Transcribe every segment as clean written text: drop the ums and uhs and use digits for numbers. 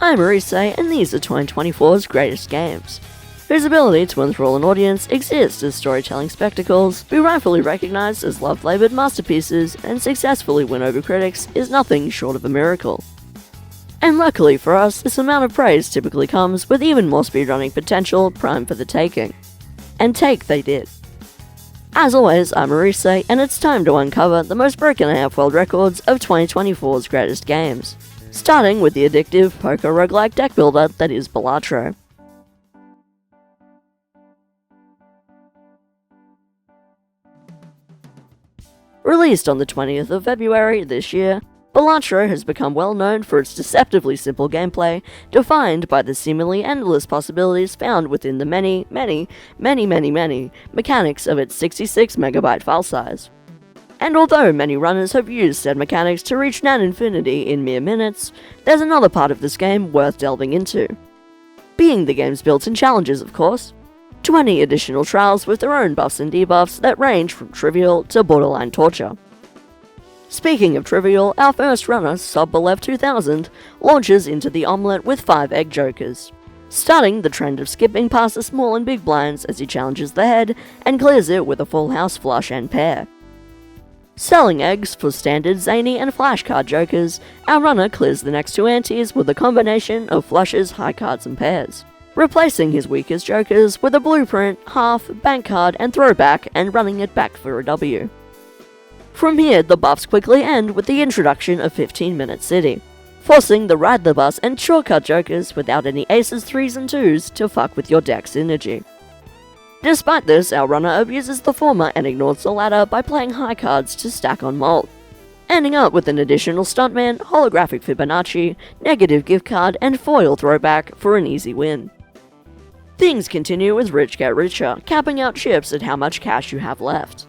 I'm Maurice, and these are 2024's greatest games, whose ability to enthrall an audience exists as storytelling spectacles, be rightfully recognized as love-laboured masterpieces, and successfully win over critics is nothing short of a miracle. And luckily for us, this amount of praise typically comes with even more speedrunning potential primed for the taking. And take they did. As always, I'm Maurice, and it's time to uncover the most broken AF world records of 2024's greatest games, starting with the addictive poker roguelike deck builder that is Balatro. Released on the 20th of February this year, Balatro has become well known for its deceptively simple gameplay, defined by the seemingly endless possibilities found within the many mechanics of its 66 megabyte file size. And although many runners have used said mechanics to reach nan infinity in mere minutes, there's another part of this game worth delving into. Being the game's built-in challenges, of course. 20 additional trials with their own buffs and debuffs that range from trivial to borderline torture. Speaking of trivial, our first runner, Subbelev 2000, launches into the omelette with 5 egg jokers, starting the trend of skipping past the small and big blinds as he challenges the head and clears it with a full house flush and pair. Selling eggs for standard zany and flashcard jokers, our runner clears the next 2 antes with a combination of flushes, high cards and pairs, replacing his weakest jokers with a blueprint, half, bank card and throwback and running it back for a W. From here, the buffs quickly end with the introduction of 15-minute City, forcing the ride the bus and shortcut jokers without any aces, 3s and 2s to fuck with your deck's synergy. Despite this, our runner abuses the former and ignores the latter by playing high cards to stack on malt, ending up with an additional stuntman, holographic Fibonacci, negative gift card and foil throwback for an easy win. Things continue with Rich Get Richer, capping out chips at how much cash you have left.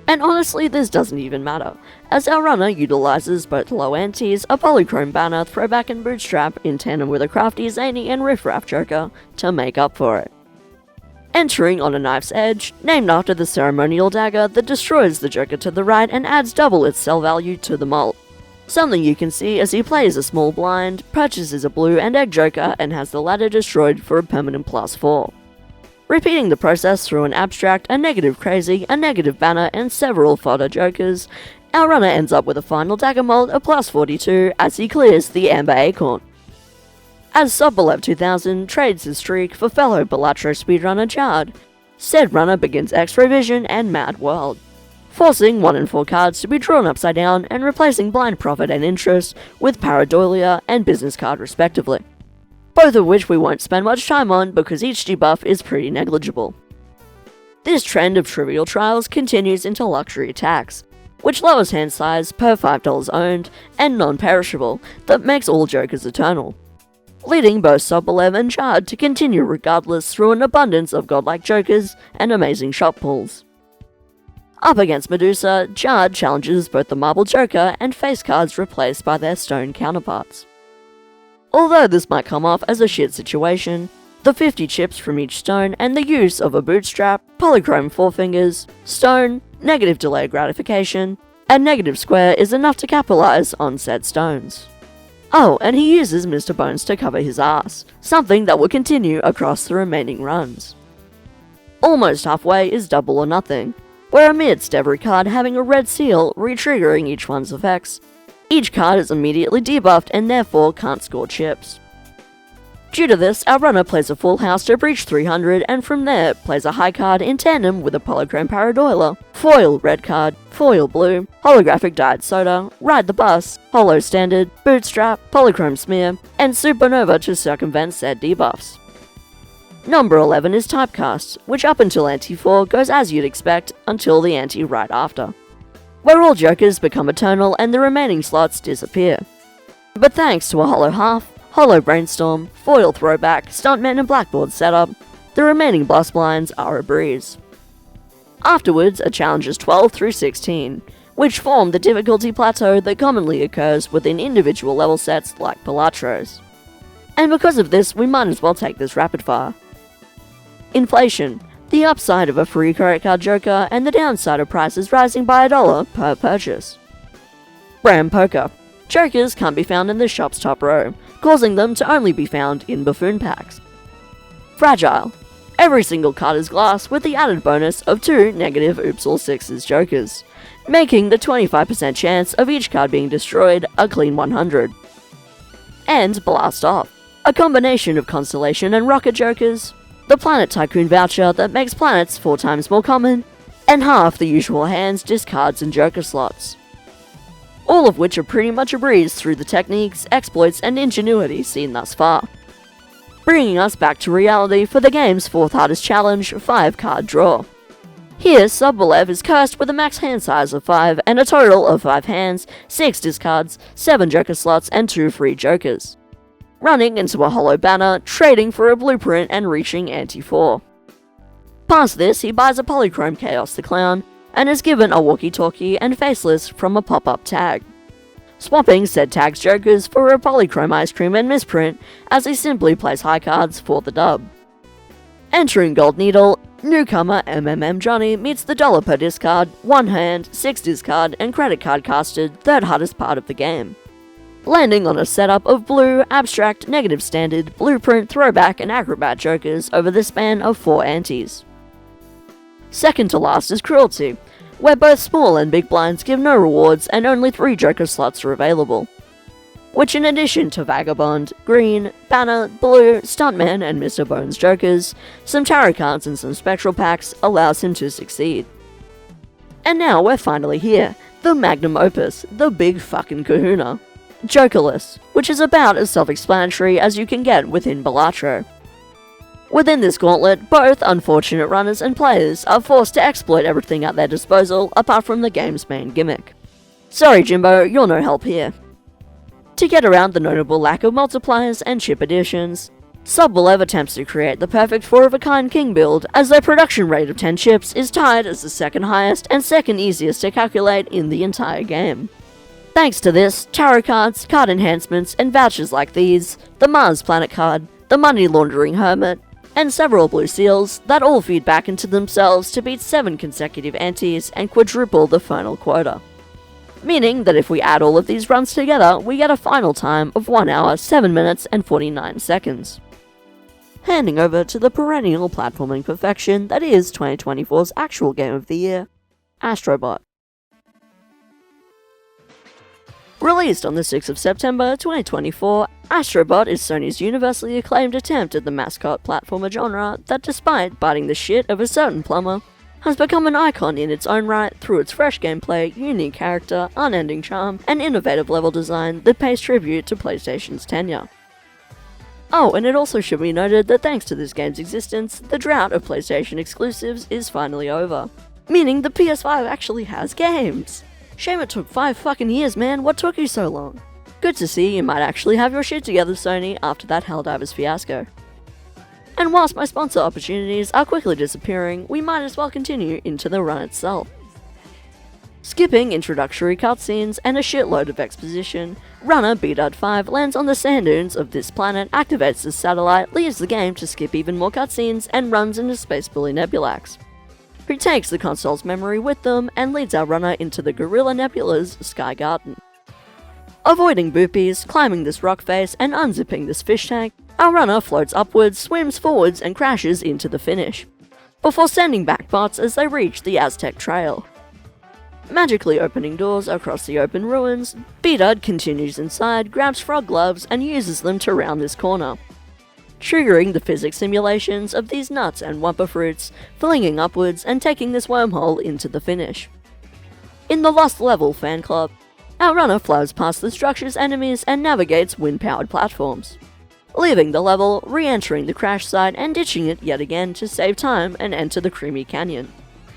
And honestly, this doesn't even matter, as our runner utilizes both low antes, a polychrome banner, throwback and bootstrap in tandem with a crafty, zany and riffraff joker to make up for it. Entering on a knife's edge, named after the ceremonial dagger that destroys the joker to the right and adds double its sell value to the mult. Something you can see as he plays a small blind, purchases a blue and egg joker and has the latter destroyed for a permanent +4. Repeating the process through an abstract, a negative crazy, a negative banner, and several fodder jokers, our runner ends up with a final dagger mold of +42 as he clears the Amber Acorn. As Subbelev 2000 trades his streak for fellow Balatro speedrunner Jard, said runner begins X-Ray Vision and Mad World, forcing 1 and 4 cards to be drawn upside down and replacing Blind Profit and Interest with Pareidolia and Business Card respectively, both of which we won't spend much time on because each debuff is pretty negligible. This trend of trivial trials continues into luxury attacks, which lowers hand size per $5 owned and non-perishable that makes all jokers eternal, leading both Subbelev and Jard to continue regardless through an abundance of godlike jokers and amazing shot pulls. Up against Medusa, Jard challenges both the Marble Joker and face cards replaced by their stone counterparts. Although this might come off as a shit situation, the 50 chips from each stone and the use of a bootstrap, polychrome 4 fingers, stone, negative delay gratification, and negative square is enough to capitalize on said stones. Oh, and he uses Mr. Bones to cover his ass, something that will continue across the remaining runs. Almost halfway is Double or Nothing, where amidst every card having a red seal re-triggering each one's effects, each card is immediately debuffed and therefore can't score chips. Due to this, our runner plays a full house to breach 300 and from there plays a high card in tandem with a polychrome Pareidolia, foil red card, foil blue, holographic Diet Soda, Ride the Bus, holo standard, bootstrap, polychrome smear, and supernova to circumvent said debuffs. Number 11 is Typecast, which up until ante 4 goes as you'd expect until the ante right after, where all jokers become eternal and the remaining slots disappear. But thanks to a holo half, holo brainstorm, foil throwback, stuntman and blackboard setup, the remaining blast blinds are a breeze. Afterwards are challenges 12 through 16, which form the difficulty plateau that commonly occurs within individual level sets like Balatro's. And because of this, we might as well take this rapid fire. Inflation, the upside of a free credit card joker and the downside of prices rising by $1 per purchase. Bram Poker, Jokers can't be found in the shop's top row, causing them to only be found in buffoon packs. Fragile. Every single card is glass with the added bonus of 2 negative oops all sixes jokers, making the 25% chance of each card being destroyed a clean 100. And Blast Off. A combination of Constellation and Rocket jokers, the Planet Tycoon voucher that makes planets 4 times more common, and half the usual hands, discards, and joker slots. All of which are pretty much a breeze through the techniques, exploits, and ingenuity seen thus far. Bringing us back to reality for the game's 4th hardest challenge, 5-card draw. Here, Subwalev is cursed with a max hand size of 5 and a total of 5 hands, 6 discards, 7 joker slots, and 2 free jokers. Running into a hollow banner, trading for a blueprint, and reaching ante 4. Past this, he buys a Polychrome Chaos the Clown, and is given a walkie-talkie and faceless from a pop-up tag. Swapping said tag's jokers for a Polychrome Ice Cream and misprint, as he simply plays high cards for the dub. Entering Gold Needle, newcomer MMM Johnny meets the dollar per discard, 1 hand, 6 discard, and credit card casted 3rd hardest part of the game. Landing on a setup of blue, abstract, negative standard, blueprint, throwback, and acrobat jokers over the span of 4 antes. Second to last is Cruelty, where both small and big blinds give no rewards and only 3 joker slots are available, which in addition to Vagabond, Green, Banner, Blue, Stuntman, and Mr. Bones jokers, some tarot cards and some spectral packs allows him to succeed. And now we're finally here, the magnum opus, the big fucking kahuna. Jokerless, which is about as self-explanatory as you can get within Balatro. Within this gauntlet, both unfortunate runners and players are forced to exploit everything at their disposal apart from the game's main gimmick. Sorry Jimbo, you're no help here. To get around the notable lack of multipliers and chip additions, Subwalev attempts to create the perfect 4-of-a-kind king build, as their production rate of 10 chips is tied as the 2nd highest and 2nd easiest to calculate in the entire game. Thanks to this, tarot cards, card enhancements, and vouchers like these, the Mars Planet card, the Money Laundering Hermit, and several blue seals that all feed back into themselves to beat 7 consecutive antes and quadruple the final quota. Meaning that if we add all of these runs together, we get a final time of 1 hour, 7 minutes, and 49 seconds. Handing over to the perennial platforming perfection that is 2024's actual game of the year, Astro Bot. Released on the 6th of September 2024, Astro Bot is Sony's universally acclaimed attempt at the mascot platformer genre that, despite biting the shit of a certain plumber, has become an icon in its own right through its fresh gameplay, unique character, unending charm, and innovative level design that pays tribute to PlayStation's tenure. Oh, and it also should be noted that thanks to this game's existence, the drought of PlayStation exclusives is finally over, meaning the PS5 actually has games! Shame it took 5 fucking years, man, what took you so long? Good to see you might actually have your shit together, Sony, after that Helldivers fiasco. And whilst my sponsor opportunities are quickly disappearing, we might as well continue into the run itself. Skipping introductory cutscenes and a shitload of exposition, runner BDUD5 lands on the sand dunes of this planet, activates the satellite, leaves the game to skip even more cutscenes, and runs into Space Bully Nebulax, who takes the console's memory with them and leads our runner into the Gorilla Nebula's Sky Garden. Avoiding boopies, climbing this rock face, and unzipping this fish tank, our runner floats upwards, swims forwards, and crashes into the finish, before sending back bots as they reach the Aztec Trail. Magically opening doors across the open ruins, BDUD continues inside, grabs frog gloves, and uses them to round this corner, triggering the physics simulations of these nuts and wumpa fruits, flinging upwards and taking this wormhole into the finish. In the Lost Level fan club, our runner flies past the structure's enemies and navigates wind-powered platforms, leaving the level, re-entering the crash site and ditching it yet again to save time and enter the creamy canyon.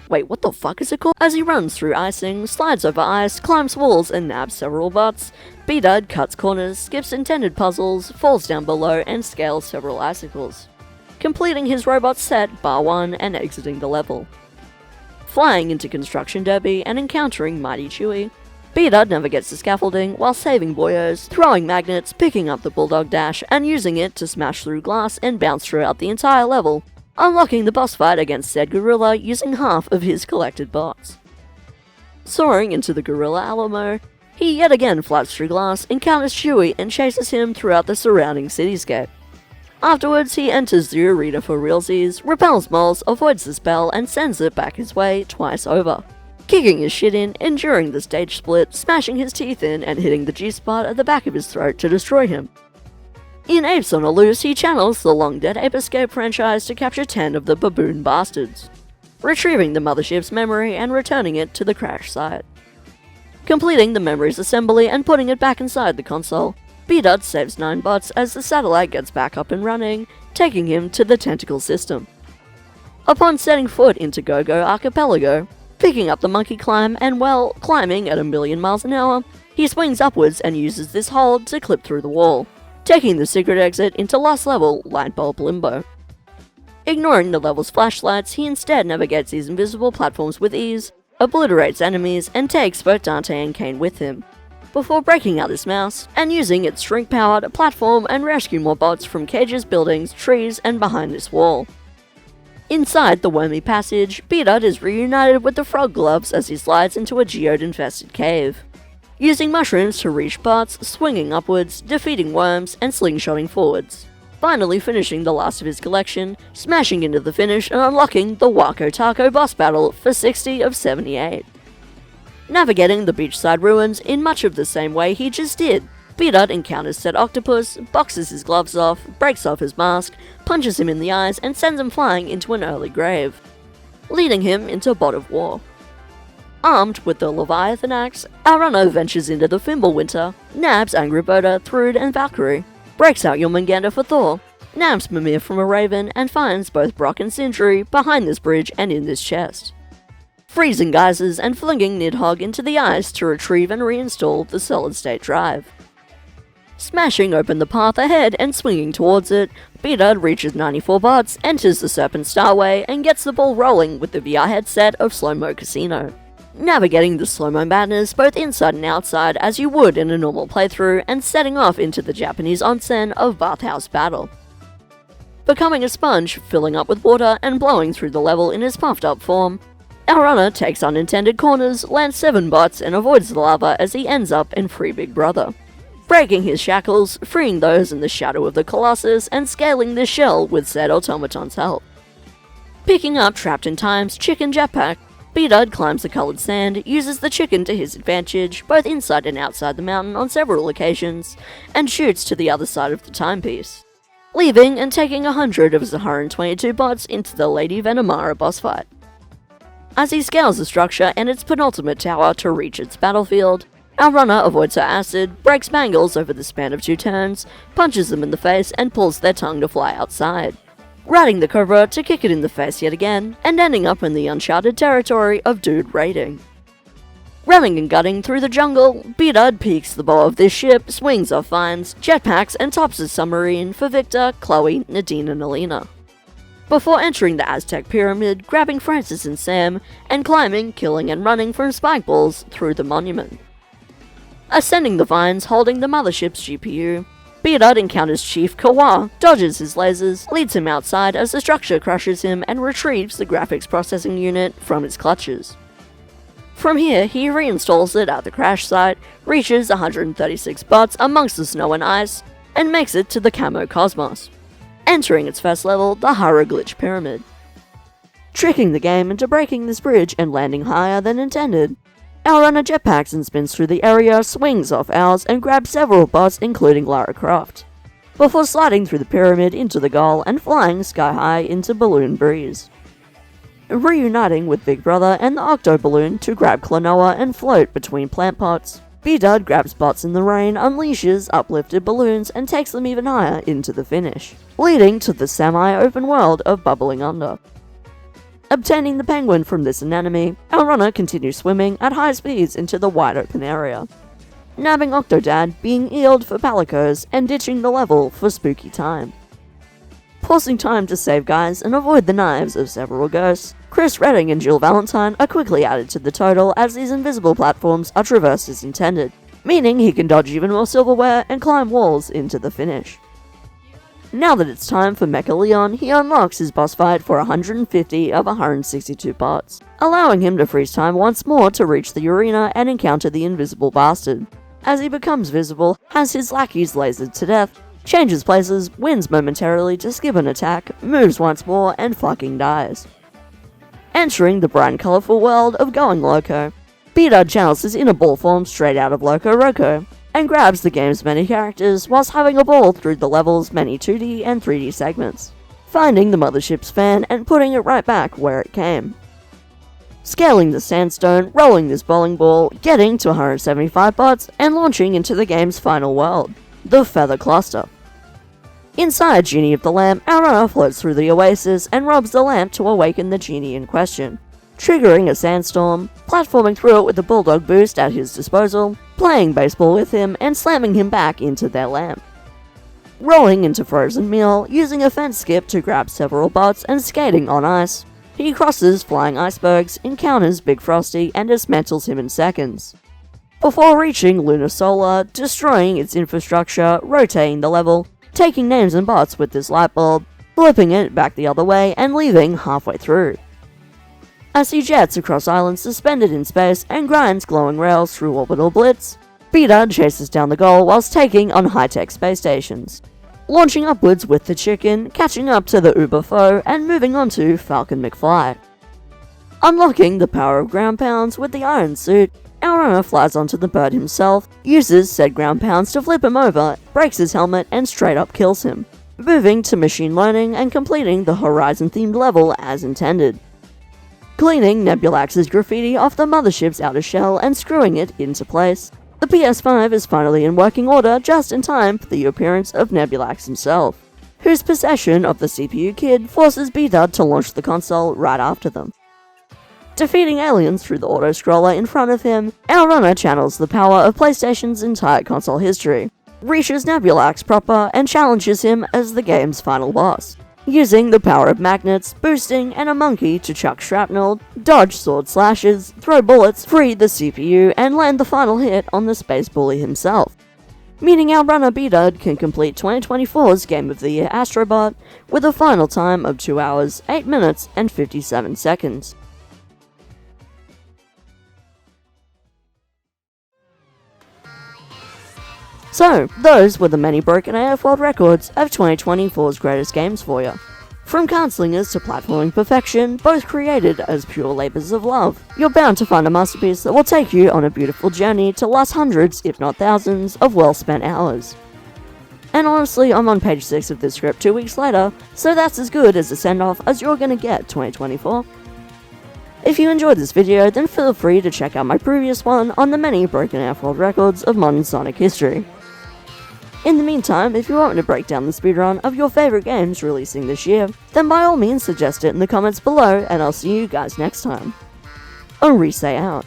Wait, what the fuck is it called? As he runs through icing, slides over ice, climbs walls and nabs several bots, BDUD cuts corners, skips intended puzzles, falls down below and scales several icicles, completing his robot set bar 1 and exiting the level. Flying into Construction Derby and encountering Mighty Chewy, BDUD navigates the scaffolding while saving boyos, throwing magnets, picking up the Bulldog Dash and using it to smash through glass and bounce throughout the entire level, unlocking the boss fight against said gorilla using half of his collected bots. Soaring into the Gorilla Alamo, He yet again flies through glass, encounters Chewie, and chases him throughout the surrounding cityscape. Afterwards, he enters the arena for realsies, repels moles, avoids the spell, and sends it back his way twice over. Kicking his shit in, enduring the stage split, smashing his teeth in, and hitting the G-spot at the back of his throat to destroy him. In Apes on a Loose, he channels the long-dead Ape Escape franchise to capture 10 of the baboon bastards, retrieving the mothership's memory and returning it to the crash site. Completing the memory's assembly and putting it back inside the console, B-Dud saves 9 bots as the satellite gets back up and running, taking him to the Tentacle system. Upon setting foot into Go-Go Archipelago, picking up the monkey climb and, well, climbing at 1,000,000 miles an hour, he swings upwards and uses this hold to clip through the wall, taking the secret exit into last level Lightbulb Limbo. Ignoring the level's flashlights, he instead navigates these invisible platforms with ease, obliterates enemies, and takes both Dante and Kane with him, before breaking out his mouse and using its shrink-powered platform and rescue more bots from cages, buildings, trees, and behind this wall. Inside the wormy passage, B-Dud is reunited with the frog gloves as he slides into a geode-infested cave, using mushrooms to reach bots, swinging upwards, defeating worms, and slingshotting forwards, finally finishing the last of his collection, smashing into the finish and unlocking the Wako Taco boss battle for 60 of 78. Navigating the beachside ruins in much of the same way he just did, B-Dud encounters said octopus, boxes his gloves off, breaks off his mask, punches him in the eyes, and sends him flying into an early grave, leading him into Bot of War. Armed with the Leviathan axe, our runner ventures into the Fimbulwinter, nabs Angrboda, Thrud, and Valkyrie, breaks out Jormungandr for Thor, nabs Mimir from a Raven, and finds both Brock and Sindri behind this bridge and in this chest, freezing geysers and flinging Nidhogg into the ice to retrieve and reinstall the solid-state drive. Smashing open the path ahead and swinging towards it, B-Dud reaches 94 bots, enters the Serpent Starway, and gets the ball rolling with the VR headset of Slow-Mo Casino, navigating the slow-mo madness both inside and outside as you would in a normal playthrough, and setting off into the Japanese onsen of Bathhouse Battle. Becoming a sponge, filling up with water and blowing through the level in his puffed-up form, our runner takes unintended corners, lands 7 bots, and avoids the lava as he ends up in Free Big Brother, breaking his shackles, freeing those in the shadow of the Colossus, and scaling the shell with said automaton's help. Picking up Trapped in Time's chicken jetpack, B-Dud climbs the coloured sand, uses the chicken to his advantage, both inside and outside the mountain on several occasions, and shoots to the other side of the timepiece, leaving and taking 100 of his 122 bots into the Lady Venomara boss fight. As he scales the structure and its penultimate tower to reach its battlefield, our runner avoids her acid, breaks Bangles over the span of 2 turns, punches them in the face, and pulls their tongue to fly outside, riding the Cobra to kick it in the face yet again, and ending up in the uncharted territory of Dude raiding. Running and gutting through the jungle, B-Dud peeks the bow of this ship, swings off vines, jetpacks, and tops his submarine for Victor, Chloe, Nadine, and Alina, before entering the Aztec Pyramid, grabbing Francis and Sam, and climbing, killing, and running from spike balls through the monument. Ascending the vines holding the mothership's GPU, B-Dud encounters Chief Kawa, dodges his lasers, leads him outside as the structure crushes him, and retrieves the graphics processing unit from its clutches. From here, he reinstalls it at the crash site, reaches 136 bots amongst the snow and ice, and makes it to the Camo Cosmos, entering its first level, the Hieroglyph Pyramid. Tricking the game into breaking this bridge and landing higher than intended, our runner jetpacks and spins through the area, swings off ours, and grabs several bots including Lara Croft, before sliding through the pyramid into the goal and flying sky high into Balloon Breeze, reuniting with Big Brother and the Octo Balloon to grab Klonoa and float between plant pots. B-Dud grabs bots in the rain, unleashes uplifted balloons, and takes them even higher into the finish, leading to the semi-open world of Bubbling Under. Obtaining the penguin from this anemone, our runner continues swimming at high speeds into the wide open area, nabbing Octodad, being eeled for Palicos, and ditching the level for Spooky Time. Pausing time to save guys and avoid the knives of several ghosts, Chris Redding and Jill Valentine are quickly added to the total as these invisible platforms are traversed as intended, meaning he can dodge even more silverware and climb walls into the finish. Now that it's time for Mecha Leon, he unlocks his boss fight for 150 of 162 bots, allowing him to freeze time once more to reach the arena and encounter the invisible bastard. As he becomes visible, has his lackeys lasered to death, changes places, wins momentarily to skip an attack, moves once more, and fucking dies. Entering the bright and colourful world of Going Loco, B-Dud channels his inner ball form straight out of Loco Roco, and grabs the game's many characters whilst having a ball through the level's many 2D and 3D segments, finding the mothership's fan and putting it right back where it came. Scaling the sandstone, rolling this bowling ball, getting to 175 bots, and launching into the game's final world, the Feather Cluster. Inside Genie of the Lamp, our runner floats through the oasis and robs the lamp to awaken the genie in question, triggering a sandstorm, platforming through it with a bulldog boost at his disposal, playing baseball with him, and slamming him back into their lamp. Rolling into Frozen Meal, using a fence skip to grab several bots and skating on ice. He crosses flying icebergs, encounters Big Frosty, and dismantles him in seconds, before reaching Lunar Solar, destroying its infrastructure, rotating the level, taking names and bots with this light bulb, flipping it back the other way, and leaving halfway through. As he jets across islands suspended in space and grinds glowing rails through orbital blitz, B-Dud chases down the goal whilst taking on high-tech space stations, launching upwards with the chicken, catching up to the Uber foe, and moving on to Falcon McFly. Unlocking the power of ground pounds with the iron suit, our runner flies onto the bird himself, uses said ground pounds to flip him over, breaks his helmet, and straight up kills him, moving to machine learning and completing the Horizon-themed level as intended. Cleaning Nebulax's graffiti off the mothership's outer shell and screwing it into place, the PS5 is finally in working order just in time for the appearance of Nebulax himself, whose possession of the CPU kid forces B-Dud to launch the console right after them. Defeating aliens through the auto-scroller in front of him, our runner channels the power of PlayStation's entire console history, reaches Nebulax proper, and challenges him as the game's final boss, using the power of magnets, boosting, and a monkey to chuck shrapnel, dodge sword slashes, throw bullets, free the CPU, and land the final hit on the space bully himself. Meaning our runner B-Dud can complete 2024's Game of the Year Astro Bot with a final time of 2 hours, 8 minutes, and 57 seconds. So, those were the many broken AF World Records of 2024's greatest games for you. From Cardslingers to platforming perfection, both created as pure labours of love, you're bound to find a masterpiece that will take you on a beautiful journey to last hundreds, if not thousands, of well-spent hours. And honestly, I'm on page 6 of this script 2 weeks later, so that's as good as a send-off as you're gonna get 2024. If you enjoyed this video, then feel free to check out my previous one on the many broken AF World Records of modern Sonic history. In the meantime, if you want me to break down the speedrun of your favourite games releasing this year, then by all means suggest it in the comments below, and I'll see you guys next time. Orise out.